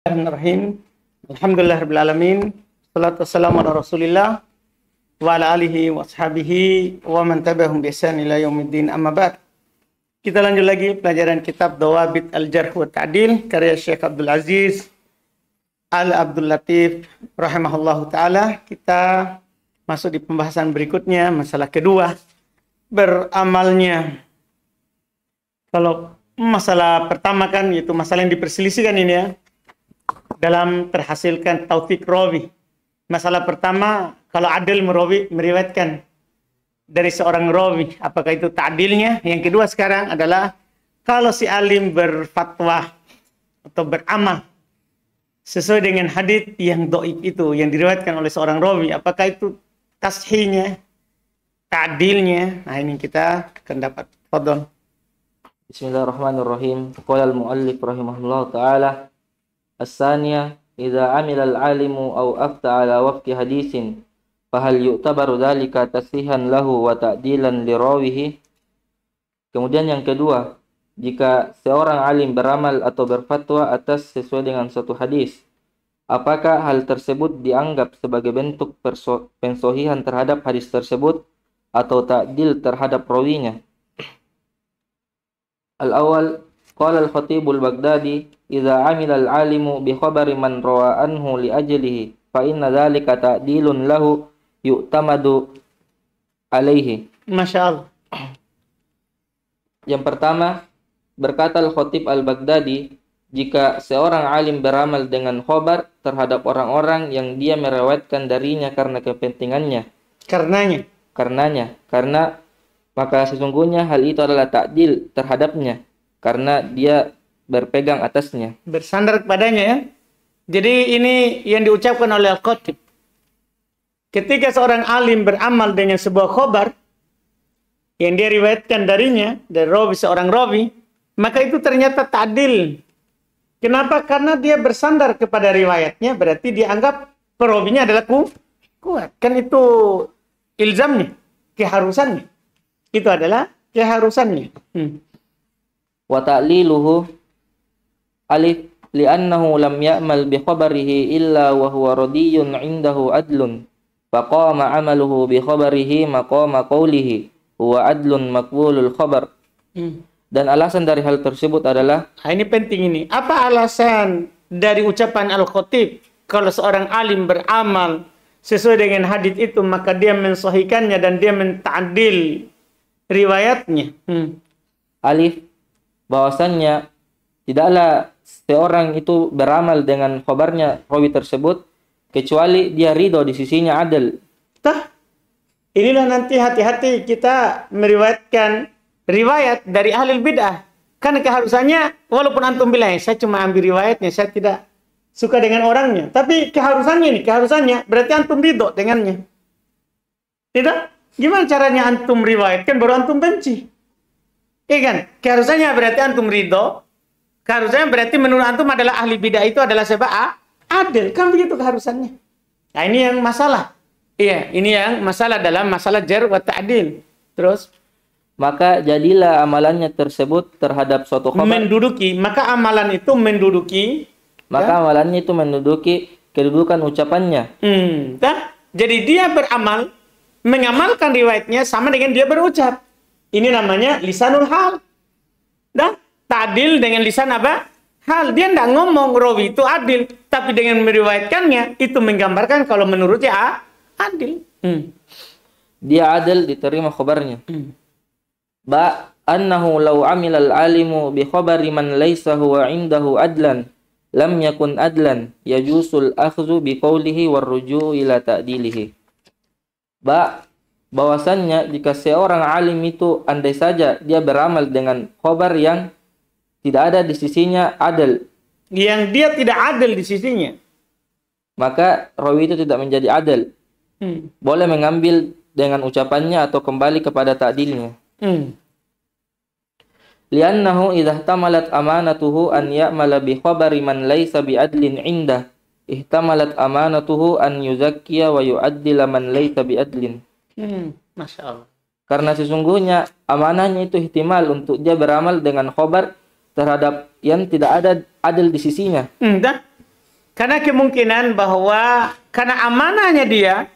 Bismillahirrahmanirrahim. Alhamdulillahirabbil alamin. Wassalatu wassalamu ala Rasulillah wa ala alihi wa ashabihi wa man tabi'ahum bi ihsan ila yaumiddin. Amma ba'd. Kita lanjut lagi pelajaran kitab Dawabit Al-Jarh wa Ta'dil karya Syekh Abdul Aziz Al-Abdul Latif rahimahullahu taala. Kita masuk di pembahasan berikutnya, masalah kedua, beramalnya. Kalau masalah pertama kan yaitu masalah yang diperselisihkan ini ya, dalam terhasilkan taufik rawi. Masalah pertama, kalau adil meriwayatkan dari seorang rawi, apakah itu ta'dilnya? Yang kedua sekarang adalah kalau si alim berfatwa atau beramal sesuai dengan hadits yang dhaif itu, yang diriwayatkan oleh seorang rawi, apakah itu tashihnya, ta'dilnya? Nah, ini kita akan dapat. Fadhol. Bismillahirrahmanirrahim. Qala al-muallif rahimahullahu taala, as-saniyah idza amila al-alimu aw afta ala wafqi haditsin fahal yu'tabaru dzalika tasihan lahu wa ta'dilan li rawihi. Kemudian yang kedua, jika seorang alim beramal atau berfatwa atas sesuai dengan suatu hadis, apakah hal tersebut dianggap sebagai bentuk pensohihan terhadap hadis tersebut atau ta'dil terhadap rawinya? Al-awwal, qala al-Khatib al-Baghdadi, idza amila al-alimu bi khabari man rawa anhu li ajlihi fa inna dzalika ta'dilun lahu yu'tamadu alaihi. Masyaallah. Yang pertama, berkata al-Khatib al-Baghdadi, jika seorang alim beramal dengan khabar terhadap orang-orang yang dia meriwayatkan darinya karena kepentingannya, karena maka sesungguhnya hal itu adalah ta'dil terhadapnya karena dia berpegang atasnya, bersandar kepadanya ya. Jadi ini yang diucapkan oleh Al-Khatib. Ketika seorang alim beramal dengan sebuah khabar yang dia riwayatkan darinya, dari rawi seorang rawi, maka itu ternyata ta'dil. Kenapa? Karena dia bersandar kepada riwayatnya, berarti dia anggap perawinya adalah kuat. Kan itu ilzamnya, keharusannya. Itu adalah keharusannya. Wa ta'liluhu alif li'annahu lam ya'mal bi khabarihi illa wa huwa radiyun 'indahu adlun faqama 'amaluhu bi khabarihi maqama qawlihi huwa adlun maqbulul khabar. Dan alasan dari hal tersebut adalah, ini penting ini. Apa alasan dari ucapan Al-Khatib kalau seorang alim beramal sesuai dengan hadis itu maka dia mensahihkannya dan dia menta'dil riwayatnya? Alif, bahwasannya tidaklah seorang itu beramal dengan khabarnya rawi tersebut kecuali dia ridho di sisinya adil. Inilah nanti hati-hati kita meriwayatkan riwayat dari ahli bid'ah. Kan keharusannya, walaupun antum bilang saya cuma ambil riwayatnya, saya tidak suka dengan orangnya, tapi keharusannya berarti antum ridho dengannya. Tidak? Gimana caranya antum riwayatkan baru antum benci? Iya kan? Keharusannya berarti antum ridho. Keharusannya berarti menurut antum adalah ahli bid'ah itu adalah sebab adil. Kan begitu keharusannya. Nah, ini yang masalah. Iya, ini yang masalah dalam masalah jarh wa ta'dil. Terus, maka jadilah amalannya tersebut terhadap suatu khabar amalannya itu menduduki kedudukan ucapannya. Jadi dia beramal, mengamalkan riwayatnya sama dengan dia berucap. Ini namanya lisanul hal. Ta'dil dengan lisan apa? Hal. Dia tidak ngomong rawi itu adil, tapi dengan meriwayatkannya itu menggambarkan kalau menurutnya adil. Dia adil, diterima khabarnya. Annahu law amila al-alimu bi khabari man laysa huwa indahu adlan lam yakun adlan yajusul akhdhu bi qawlihi war ruju' ila ta'dilihi. Bahwasannya jika seorang alim itu andai saja dia beramal dengan khabar yang tidak ada di sisinya adil, yang dia tidak adil di sisinya, maka rawi itu tidak menjadi adil. Boleh mengambil dengan ucapannya atau kembali kepada ta'dilnya. Li'annahu idza ihtamalat amanatuhu an ya'mala bi khabari man laysa bi adlin indah ihtamalat amanatuhu an yuzakkiya wa yu'addila man laysa bi adlin. Masya Allah. Karena sesungguhnya amanahnya itu ihtimal untuk dia beramal dengan khabar terhadap yang tidak ada adil di sisinya. Karena kemungkinan bahwa karena amanahnya dia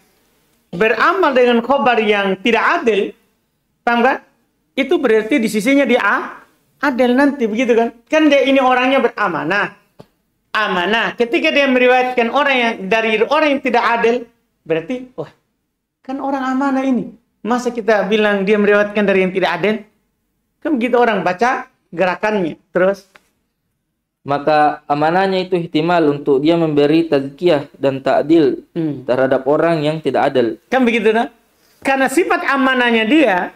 beramal dengan khobar yang tidak adil, paham kan? Itu berarti di sisinya dia adil nanti, begitu kan? Kan dia ini orangnya beramanah. Amanah. Ketika dia meriwayatkan orang yang dari orang yang tidak adil, berarti, wah, kan orang amanah ini. Masa kita bilang dia meriwayatkan dari yang tidak adil? Kan begitu orang baca gerakannya. Terus? Maka amanahnya itu ihtimal untuk dia memberi tazkiyah dan ta'dil terhadap orang yang tidak adil. Kan begitu, nah? Karena sifat amanahnya dia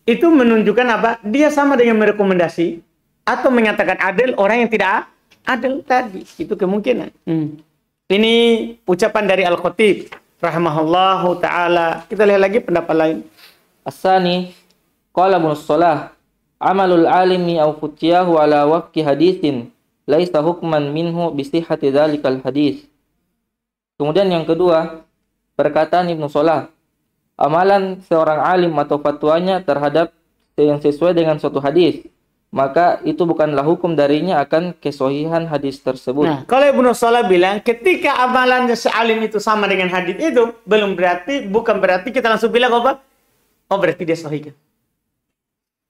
itu menunjukkan apa? Dia sama dengan merekomendasi atau menyatakan adil orang yang tidak adil tadi. Itu kemungkinan. Ini ucapan dari Al-Khatib rahimahullahu ta'ala. Kita lihat lagi pendapat lain. As-sani qala Ibnu Shalah amalul alimi aw futiyahu ala wafqi haditsin laisa hukman minhu bi sihhati dzalikal hadis. Kemudian yang kedua, perkataan Ibnu Shalah, amalan seorang alim atau fatwanya terhadap yang sesuai dengan suatu hadis, maka itu bukanlah hukum darinya akan kesohihan hadis tersebut. Nah, kalau Ibnu Shalah bilang ketika amalannya sealim itu sama dengan hadis itu, bukan berarti kita langsung bilang apa? Oh, berarti dia sahih.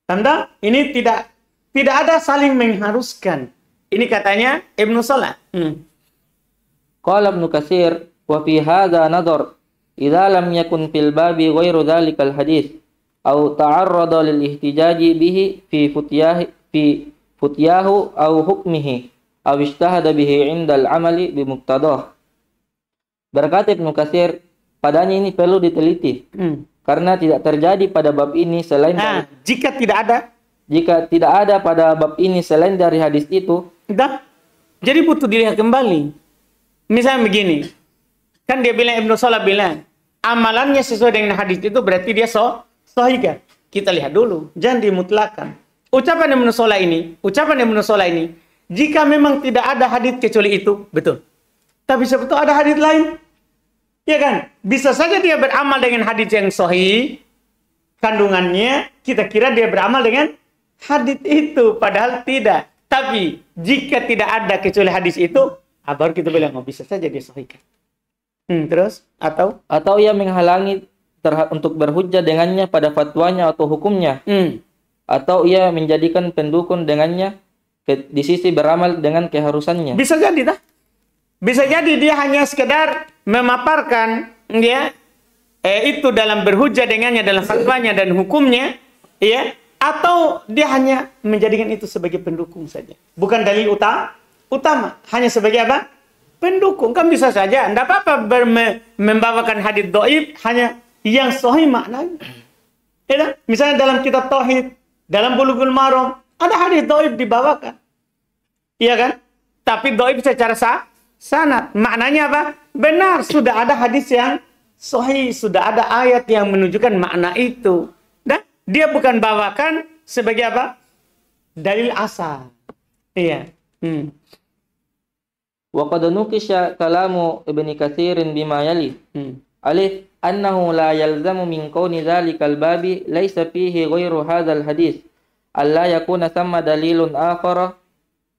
Tanda ini tidak ada saling mengharuskan. Ini katanya Ibnu Shalah. Qala Ibnu Katsir wa fi hadza nadhar idza lam yakun fil babi ghairu dzalikal hadis aw ta'arrada lil ihtijaji bihi fi futyahu aw hukmihi aw ijtahada bihi 'inda al 'amali bi muqtadah. Berkata Ibnu Katsir, padanya ini perlu diteliti. Karena tidak terjadi pada bab ini selain jika tidak ada pada bab ini selain dari hadis itu, jadi butuh dilihat kembali. Misalnya begini, kan dia bilang, Ibnu Shalah bilang amalannya sesuai dengan hadis itu berarti dia sahih kan? Kita lihat dulu, jangan dimutlakan. Ucapan Ibnu Shalah ini, jika memang tidak ada hadis kecuali itu, betul. Tapi sebetulnya ada hadis lain. Ya kan? Bisa saja dia beramal dengan hadis yang sahih, kandungannya kita kira dia beramal dengan hadis itu, padahal tidak. Tapi jika tidak ada kecuali hadis itu, baru kita bilang, oh bisa saja dia sahihkan. Terus? Atau ia menghalangi untuk berhujjah dengannya pada fatwanya atau hukumnya. Atau ia menjadikan pendukung dengannya di sisi beramal dengan keharusannya. Bisa jadi, bisa jadi dia hanya sekedar memaparkan ya itu dalam berhujjah dengannya dalam fatwanya dan hukumnya, ya, atau dia hanya menjadikan itu sebagai pendukung saja, bukan dalil utama, hanya sebagai apa? Pendukung. Kan bisa saja, tidak apa-apa membawakan hadis dhaif hanya yang sahih maknanya. Ya, misalnya dalam kitab tauhid, dalam Bulughul Maram ada hadis dhaif dibawakan, iya kan? Tapi dhaif secara sanad, maknanya apa? Benar, sudah ada hadis yang sahih, sudah ada ayat yang menunjukkan makna itu. Dan dia bukan bawakan sebagai apa? Dalil asal. Iya. Wa qad nuqisha kalamu Ibnu Katsir bima yali. Alif annahu la yalzamu min kauni dzalikal babi laysa fihi ghairu hadzal hadis. Alla yakuna thamma dalilun akhar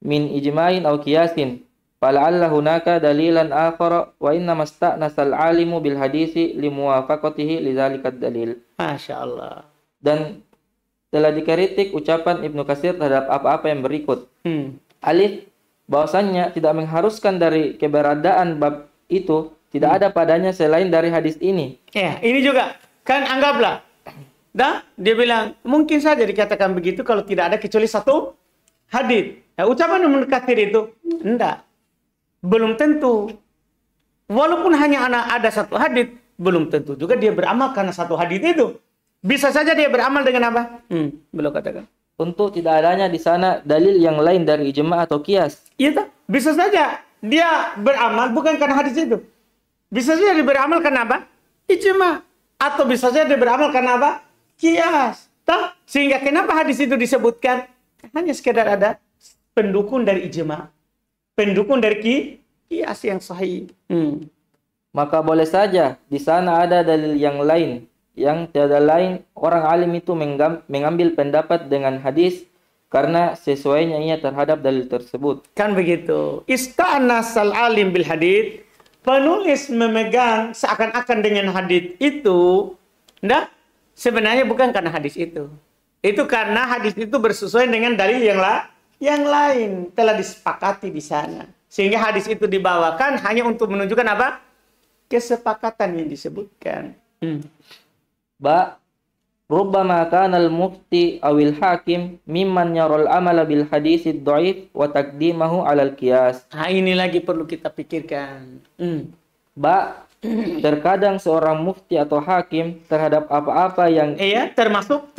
min ijma'in aw qiyasin. Fala'alla hunaka dalilan akhar wa inna masta'nasal alimu bil hadisi limuwafaqatihi lidzalikad dalil. Masyaallah. Dan telah dikritik ucapan Ibnu Katsir terhadap apa-apa yang berikut. Alif, bahwasannya tidak mengharuskan dari keberadaan bab itu, tidak ada padanya selain dari hadis ini. Ya, ini juga kan anggaplah. Dia bilang mungkin saja dikatakan begitu kalau tidak ada kecuali satu hadis. Nah, ucapan Ibnu Katsir itu enggak. Belum tentu. Walaupun hanya ada satu hadis, belum tentu juga dia beramal karena satu hadis itu. Bisa saja dia beramal dengan apa? Belum katakan. Untuk tidak adanya di sana dalil yang lain dari ijma' atau qiyas. Iya, bisa saja dia beramal bukan karena hadis itu. Bisa saja dia beramal karena apa? Ijma'. Atau bisa saja dia beramal karena apa? Qiyas. Sehingga kenapa hadis itu disebutkan? Hanya sekedar ada pendukung dari ijma'. Pendukung dari qiyas yang sahih. Maka boleh saja di sana ada dalil yang lain, yang tiada lain orang alim itu mengambil pendapat dengan hadis karena sesuainya ia terhadap dalil tersebut. Kan begitu. Ista'nasal alim bil hadits. Penulis memegang seakan-akan dengan hadis itu, nah, sebenarnya bukan karena hadis itu. Itu karena hadis itu bersesuaian dengan dalil yang lain telah disepakati di sana. Sehingga hadis itu dibawakan hanya untuk menunjukkan apa? Kesepakatan yang disebutkan. Rubbama kana al-mufti awil hakim mimman yaral amala bil haditsid dhaif wa taqdimahu 'ala al-qiyas. Nah, ini lagi perlu kita pikirkan. Terkadang seorang mufti atau hakim terhadap apa-apa yang termasuk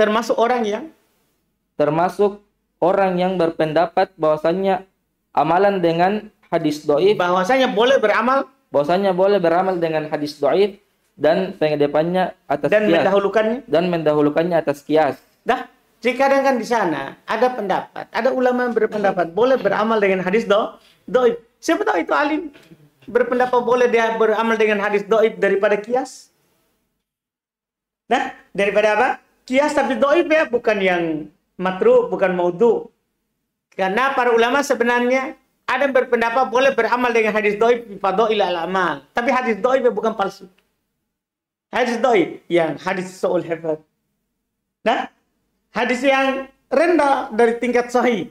orang yang berpendapat bahwasannya amalan dengan hadis dhaif, bahwasanya boleh beramal dengan hadis dhaif dan pengedepannya atas dan kias mendahulukannya atas kias. Kadang kan di sana ada pendapat, ada ulama yang berpendapat boleh beramal dengan hadis dhaif. Siapa tahu itu alim berpendapat boleh dia beramal dengan hadis dhaif daripada kias. Daripada apa? Kias tapi dhaif ya, bukan yang matru, bukan maudhu. Karena para ulama sebenarnya ada yang berpendapat boleh beramal dengan hadis dhaif fadhail al-amal. Tapi hadis dhaif bukan palsu. Hadis dhaif yang hadis su'ul hifdz. Hadis yang rendah dari tingkat sahih.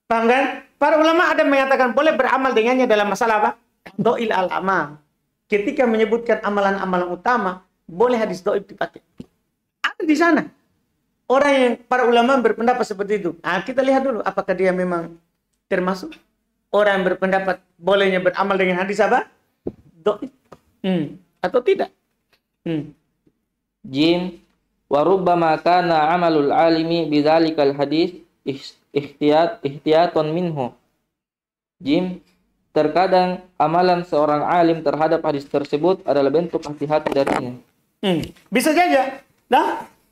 Paham kan? Para ulama ada mengatakan boleh beramal dengannya dalam masalah apa? Dhail al-amal. Ketika menyebutkan amalan-amalan utama, boleh hadis dhaif dipakai. Ada di sana. Orang yang para ulama berpendapat seperti itu. Kita lihat dulu apakah dia memang termasuk orang yang berpendapat bolehnya beramal dengan hadis apa? Dhaif. Atau tidak. Jim wa rubbama kana amalul alimi bidzalikal hadis ihtiyatan minhu. Jim, terkadang amalan seorang alim terhadap hadis tersebut adalah bentuk hati-hati darinya. Bisa saja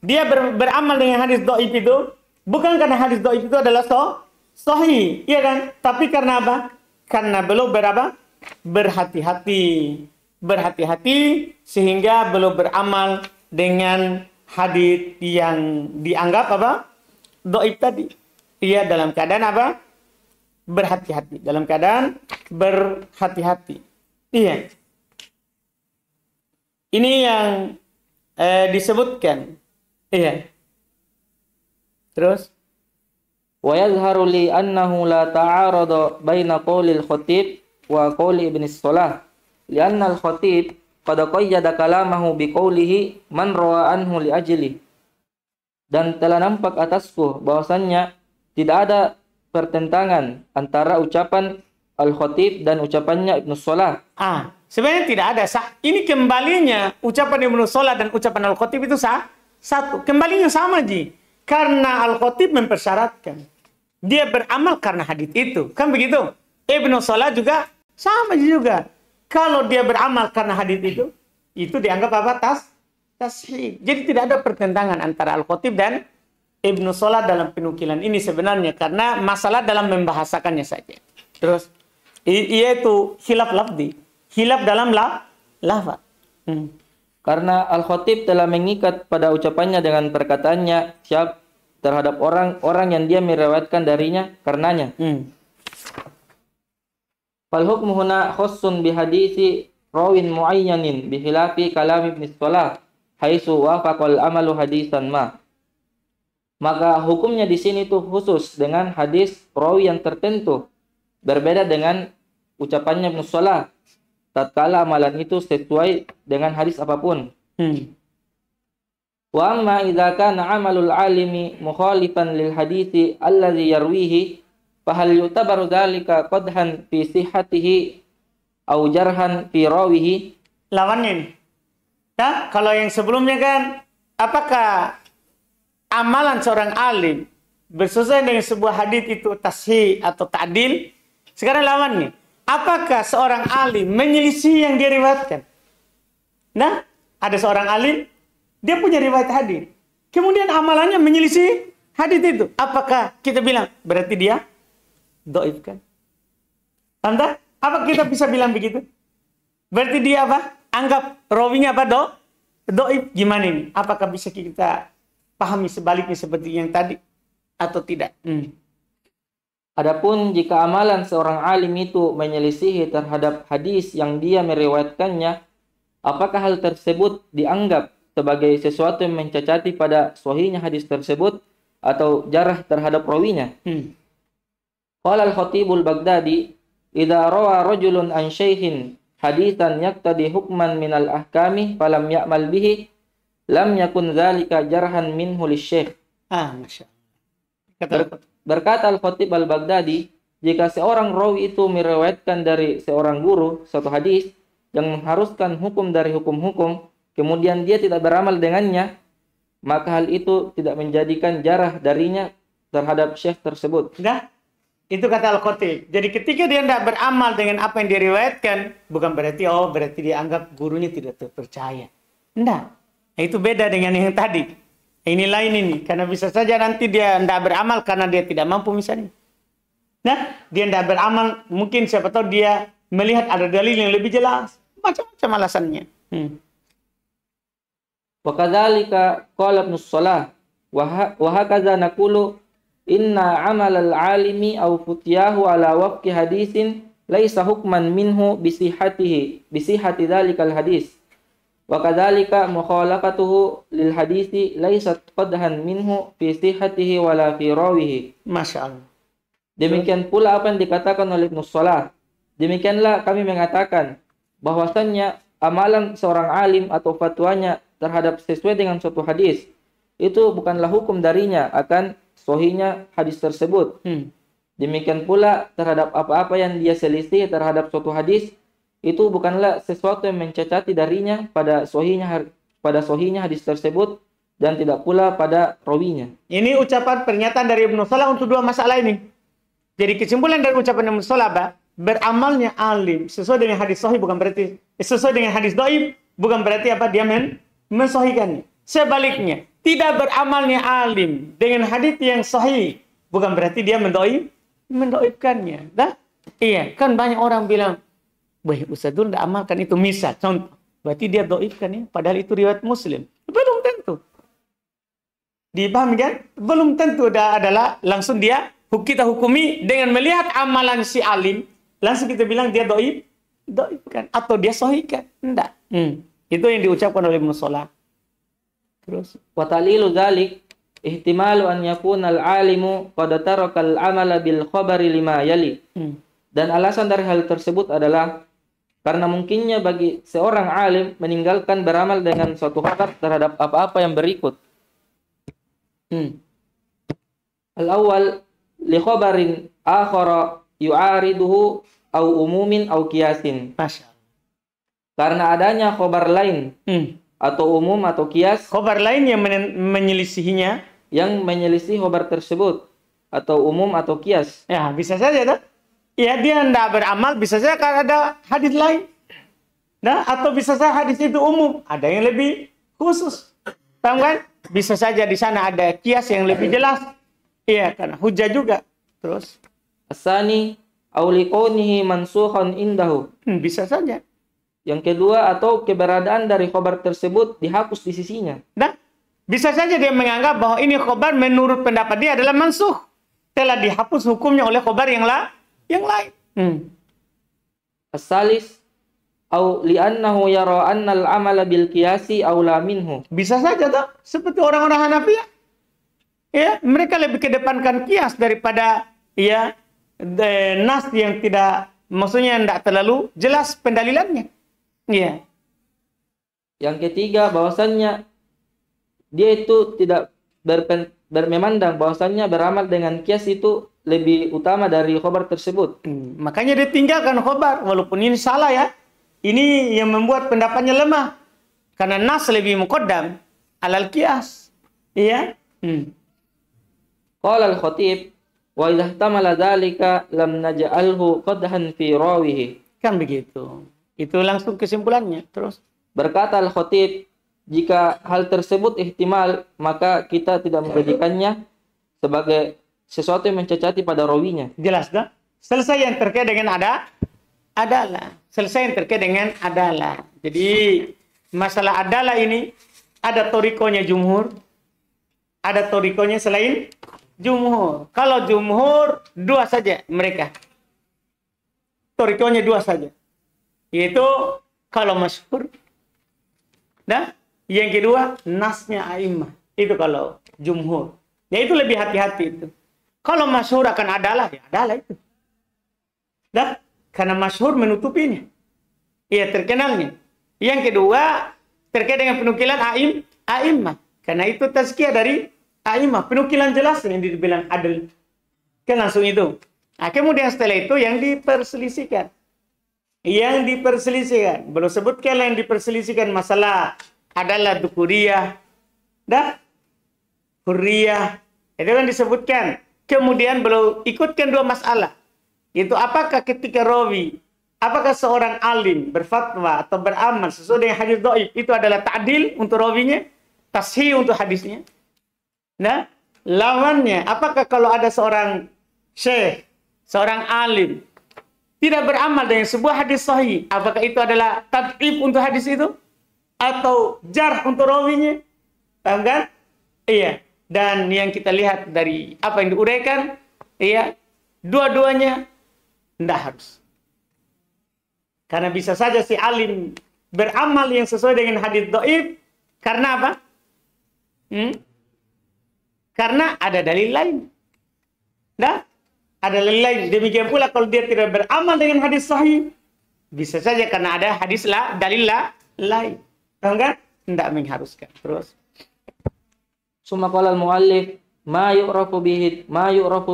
dia beramal dengan hadis dhaif itu bukan karena hadis dhaif itu adalah sahih, iya kan? Tapi karena apa? Karena belum berhati-hati sehingga belum beramal dengan hadis yang dianggap apa? Dhaif tadi. Ia dalam keadaan apa? Berhati-hati. Dalam keadaan berhati-hati. Iya. Ini yang disebutkan. Iya. Terus Wa yazharu li annahu la ta'arada baina qawlil khatib wa qawli ibn as-salah. Lianna al-khatib qad qayyada kalamahu biqaulihi man rawa anhu li ajli. Dan telah nampak atasku bahwasannya tidak ada pertentangan antara ucapan al-khatib dan ucapannya Ibnu Shalah. Sebenarnya tidak ada. Ini kembalinya ucapan Ibnu Shalah dan ucapan al-khatib itu satu. Kembalinya sama, Ji. Karena al-khatib mempersyaratkan dia beramal karena hadis itu. Kan begitu? Ibnu Shalah juga sama juga. Kalau dia beramal karena hadis itu dianggap apa? Tashih. Jadi tidak ada pertentangan antara Al-Khatib dan Ibnu Shalah dalam penukilan ini sebenarnya, karena masalah dalam membahasakannya saja. Terus yaitu khilaf lafzi, khilaf dalam lafaz. Karena Al-Khatib telah mengikat pada ucapannya dengan perkataannya siap terhadap orang-orang yang dia meriwayatkan darinya karenanya. Fal hukmu huna khassun bi hadisi rawin muayyanin bi khilafi kalam Ibnu Shalah haitsu wafaqal amalu hadisan ma. Maka hukumnya di sini tuh khusus dengan hadis rawi yang tertentu, berbeda dengan ucapannya Ibnu Shalah tatkala amalan itu sesuai dengan hadis apapun. Wa amma idza kana amalul alimi mukhalifan lil hadisi alladhi yarwihi fahal yu'tabaru dzalika qadhan fi sihhatihi aw jarhan fi rawihi. Lawannya nih. Kalau yang sebelumnya kan apakah amalan seorang alim bersesuaian dengan sebuah hadis itu tashih atau ta'dil? Sekarang lawannya. Apakah seorang alim menyelisih yang dia riwayatkan? Ada seorang alim, dia punya riwayat hadis. Kemudian amalannya menyelisih hadis itu. Apakah kita bilang berarti dia dhaif kan? Tanda? Apa kita bisa bilang begitu? Berarti dia apa? Anggap rawinya apa? Dhaif. Gimana ini? Apakah bisa kita pahami sebaliknya seperti yang tadi? atau tidak. Adapun jika amalan seorang alim itu menyelisihi terhadap hadis yang dia meriwayatkannya, apakah hal tersebut dianggap sebagai sesuatu yang mencacati pada sahihnya hadis tersebut atau jarah terhadap rawinya? Qala al-Khatibul Baghdadi, "Idza rawa rajulun an syaihin haditsan yaqtadi hukman minal ahkami falam ya'mal bihi, lam yakun dzalika jarhan minhu lisyekh." Masya Allah. Berkata Al-Khatib Al-Baghdadi, jika seorang rawi itu meriwayatkan dari seorang guru suatu hadis yang mengharuskan hukum dari hukum-hukum, kemudian dia tidak beramal dengannya, maka hal itu tidak menjadikan jarah darinya terhadap syekh tersebut. Nah, itu kata Al-Khatib. Jadi ketika dia tidak beramal dengan apa yang diriwayatkan, bukan berarti dia anggap gurunya tidak terpercaya. Tidak. Itu beda dengan yang tadi. Ini lain ini. Karena bisa saja nanti dia tidak beramal karena dia tidak mampu misalnya. Nah, dia tidak beramal. Mungkin siapa tahu dia melihat ada dalil yang lebih jelas. Macam-macam alasannya. Wa kadzalika qala Ibnu Shalah wa hakaza naqulu inna amal al-alimi aw futiyahu ala wafqi hadisin laisa hukman minhu bisihhati dzalikal hadis. Wa kadzalika mukhalafatuhu lil hadisi laisat qadhan minhu fi sihhatihi wala fi rawihi. Masyaallah. Demikian pula apa yang dikatakan oleh Ibnu Shalah. Demikianlah kami mengatakan bahwasannya amalan seorang alim atau fatwanya terhadap sesuai dengan suatu hadis itu bukanlah hukum darinya akan sahihnya hadis tersebut. Demikian pula terhadap apa-apa yang dia selisih terhadap suatu hadis itu bukanlah sesuatu yang mencacati darinya pada sahihnya hadis tersebut dan tidak pula pada rawinya. Ini ucapan pernyataan dari Ibnu Shalah untuk dua masalah ini. Jadi kesimpulan dari ucapan Ibnu Shalah, beramalnya alim sesuai dengan hadis sahih bukan berarti sesuai dengan hadis dhaif bukan berarti apa dia mensahihkannya. Sebaliknya, tidak beramalnya alim dengan hadis yang sahih bukan berarti dia mendoifkannya. Iya, kan banyak orang bilang, "Wah, Ustadzul tidak amalkan itu." Misal, contoh, berarti dia doifkan ya, padahal itu riwayat Muslim. Belum tentu. Dipahami kan? Belum tentu adalah langsung kita hukumi dengan melihat amalan si alim, langsung kita bilang dia doifkan atau dia sahihkan. Tidak. Itu yang diucapkan oleh Ibnu Shalah. Terus, wa talilu dzalik ihtimalu an yakuna al-alimu qad taraka al-amala bil khabari lima yali. Dan alasan dari hal tersebut adalah karena mungkinnya bagi seorang alim meninggalkan beramal dengan suatu kabar terhadap apa-apa yang berikut. Al-awwal li khabarin akhara yu'ariduhu au umumin au qiyasin. Karena adanya khabar lain atau umum atau kias. Khabar lain yang menyelisihinya, yang menyelisih khabar tersebut atau umum atau kias. Ya, bisa saja tak? Ya, dia tidak beramal, bisa saja kan ada hadis lain. Nah, atau bisa saja hadis itu umum, ada yang lebih khusus. Paham kan? Bisa saja di sana ada kias yang lebih jelas. Iya, karena hujah juga. Terus asani au liqaunihi mansukhan indahu. Bisa saja. Yang kedua, atau keberadaan dari khabar tersebut dihapus di sisinya. Nah, bisa saja dia menganggap bahwa ini khabar menurut pendapat dia adalah mansukh. Telah dihapus hukumnya oleh khabar yang lain. As-salis au li'annahu yara anna al-amala bil qiyasi aula minhu. Bisa saja tuh seperti orang-orang Hanafiyah. Ya, mereka lebih kedepankan kias daripada nas yang tidak, maksudnya tidak terlalu jelas pendalilannya. Iya. Yang ketiga, bahwasannya dia itu tidak memandang bahwasannya beramal dengan kias itu lebih utama dari khobar tersebut. Makanya dia tinggalkan khobar, walaupun ini salah ya. Ini yang membuat pendapatnya lemah. Karena nas lebih muqaddam alal kias. Iya. Qala al-Khatib, wa idza ihtamala dzalika lam naj'alhu qadhan fi rawihi. Kan begitu. Itu langsung kesimpulannya. Terus berkata Al-Khatib, jika hal tersebut ihtimal, maka kita tidak menjadikannya sebagai sesuatu yang mencacati pada rawinya. Jelas dah? Selesai yang terkait dengan adalah. Selesai yang terkait dengan adalah. Jadi masalah adalah ini ada torikonya jumhur, ada torikonya selain Jumhur. Kalau jumhur, dua saja mereka. Torikonya dua saja. Yaitu kalau masyhur. Dan yang kedua, nasnya a'immah. Itu kalau jumhur. Ya itu lebih hati-hati itu. Kalau masyhur akan adalah, ya adalah itu. Dan karena masyhur menutupinya. Iya, terkenalnya. Yang kedua, terkait dengan penukilan a'immah. Karena itu tazkiyah dari a'immah. Penukilan jelas yang dibilang adil. Kan langsung itu. Nah, kemudian setelah itu yang diperselisihkan. Yang diperselisihkan. Belum sebutkan yang diperselisihkan masalah adalah dukuriyah dan hurriyah. Itu kan disebutkan. Kemudian belum ikutkan dua masalah. Itu apakah ketika rawi, apakah seorang alim berfatwa atau beramal sesuai dengan hadis dhaif itu adalah ta'dil untuk rawinya, tashih untuk hadisnya. Nah, lawannya, apakah kalau ada seorang syekh, seorang alim tidak beramal dengan sebuah hadis sahih, apakah itu adalah tad'if untuk hadis itu atau jarh untuk rawinya? Paham kan? Iya. Dan yang kita lihat dari apa yang diuraikan, iya, dua-duanya tidak harus. Karena bisa saja si alim beramal yang sesuai dengan hadis dhaif karena apa? Karena ada dalil lain. Nah, ada dalil lain. Demikian pula kalau dia tidak beramal dengan hadis sahih, bisa saja karena ada hadis dalil lain. Tahu kan? Tidak mengharuskan. Terus. Summa qala al-muallif ma yu'rafu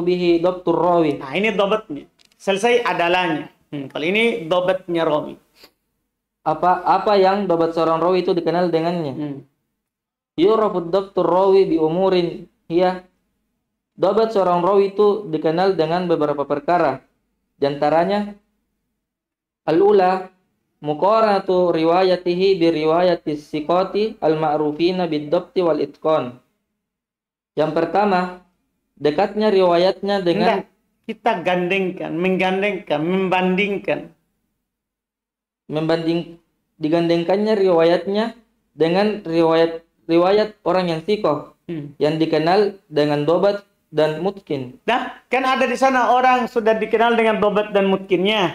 bihi dhabtur rawi. Nah, ini dobatnya. Selesai adalahnya. Kalau ini dobatnya rawi. Apa yang dobat seorang rawi itu dikenal dengannya? Yu'rafu dhabtur rawi bi umurin hiya. Dobat seorang rawi itu dikenal dengan beberapa perkara. Di antaranya al-ula muqaranatu riwayatihi bi riwayatis siqati al-ma'rufina bid-dhabti wal itqan. Yang pertama, dekatnya riwayatnya dengan kita gandengkan, membandingkan. Digandengkannya riwayatnya dengan riwayat orang yang thiqah, yang dikenal dengan dobat dan mutkin. Nah, kan ada di sana orang sudah dikenal dengan dobat dan mutkinnya.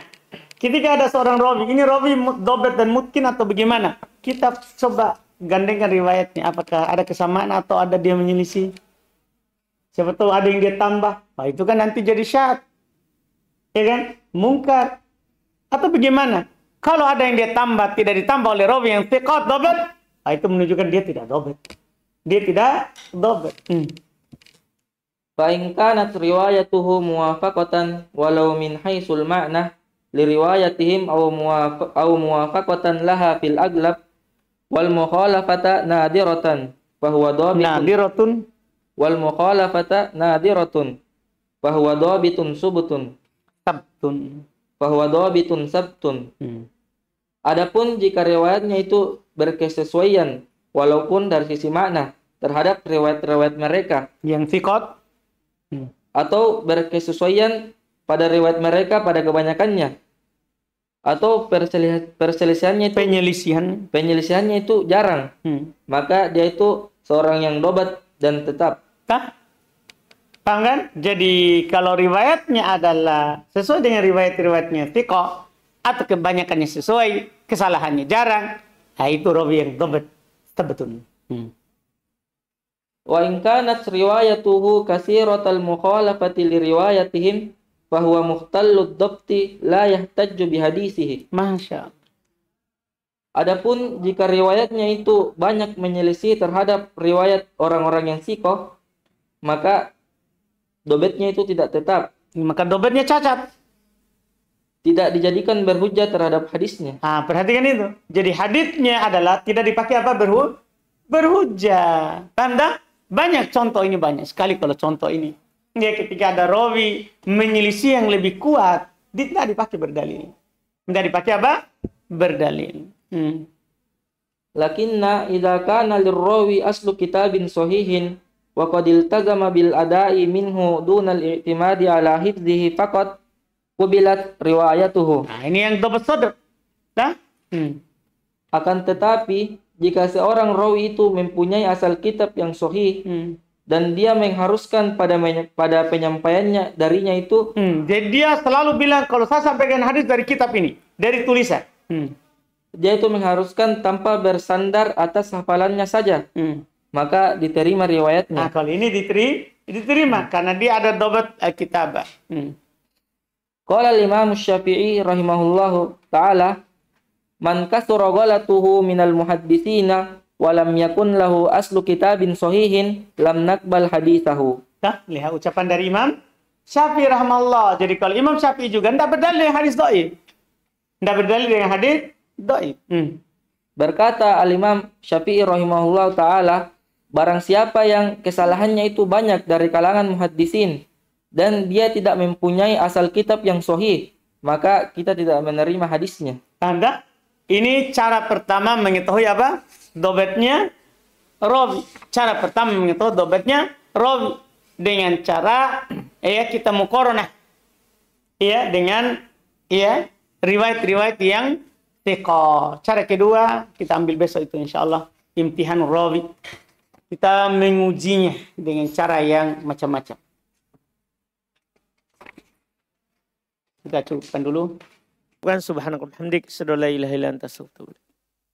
Ketika ada seorang rawi, ini rawi dobat dan mutkin atau bagaimana? Kita coba gandengkan riwayatnya, apakah ada kesamaan atau ada dia menyelisih? Siapa tahu ada yang dia tambah. Nah, itu kan nanti jadi syad. Ya kan? Mungkar. Atau bagaimana? Kalau ada yang dia tambah, tidak ditambah oleh rawi yang thiqat dobat, nah, itu menunjukkan dia tidak dobat. Dia tidak dobat. Fa in kanat riwayatuhu muwafaqatan walau min haitsul ma'na li riwayatihim aw muwafaqatan laha fil aglab wal mukhalafata nadiratan fa huwa dhabitun wal mukhalafata nadiratun fahuwa dhabitun subtun sabtun fahuwa dhabitun sabtun. Adapun jika riwayatnya itu berkesesuaian walaupun dari sisi makna terhadap riwayat-riwayat mereka yang thiqat atau berkesesuaian pada riwayat mereka pada kebanyakannya atau perselisihannya itu penyelisihannya itu jarang, maka dia itu seorang yang dobat dan tetap. Paham kan? Jadi kalau riwayatnya adalah sesuai dengan riwayat-riwayatnya thiqah atau kebanyakannya sesuai, kesalahannya jarang, nah itu rawi yang dobat betul. Wa in kanat riwayatuhu katsiratal mukhalafati li riwayatihim fa huwa muhtallud dhabti la yahtajju bi hadisihi. Masya Allah. Adapun jika riwayatnya itu banyak menyelisih terhadap riwayat orang-orang yang thiqah, maka dobatnya itu tidak tetap. Maka dobatnya cacat. Tidak dijadikan berhujjah terhadap hadisnya. Nah, perhatikan itu. Jadi hadisnya adalah tidak dipakai apa berhujjah. Tanda banyak contoh ini, banyak sekali kalau contoh ini. Ya, ketika ada rawi menyelisih yang lebih kuat, tidak dipakai berdalil. Tidak dipakai apa? Berdalil. Lakinna idza kana lirrawi aslu kitabin sahihin wa qad iltazama bil ada'i minhu dunal i'timadi ala hifdhihi faqat qubilat riwayatuhu. Nah, ini yang dhabt sadr. Nah? Akan tetapi jika seorang rawi itu mempunyai asal kitab yang sahih dan dia mengharuskan pada penyampaiannya darinya itu. Jadi dia selalu bilang kalau saya sampaikan hadis dari kitab ini, dari tulisan. Dia itu mengharuskan tanpa bersandar atas hafalannya saja. Maka diterima riwayatnya. Nah, kalau ini diterima karena dia ada dobat kitabah. Qala al-Imam Syafi'i rahimahullahu taala, man kasura ghalatuhu minal muhadditsina wa lam yakun lahu aslu kitabin sahihin lam naqbal hadithahu. Nah, lihat ucapan dari Imam Syafi'i rahimahullah. Jadi kalau Imam Syafi'i juga tidak berdalil dengan hadis dhaif. Tidak berdalil dengan hadis dhaif. Berkata al-Imam Syafi'i rahimahullah taala, barang siapa yang kesalahannya itu banyak dari kalangan muhaddisin dan dia tidak mempunyai asal kitab yang sahih, maka kita tidak menerima hadisnya. Tanda ini cara pertama mengetahui apa? Dobatnya rawi. Cara pertama mengetahui dobatnya rawi dengan cara kita muqaranah dengan riwayat-riwayat yang thiqah. Cara kedua kita ambil besok itu insyaallah, imtihan rawi. Kita mengujinya dengan cara yang macam-macam. Kita cukupkan dulu. Subhanakallahumma hamdik, asyhadu an la ilaha illa anta, astaghfiruka.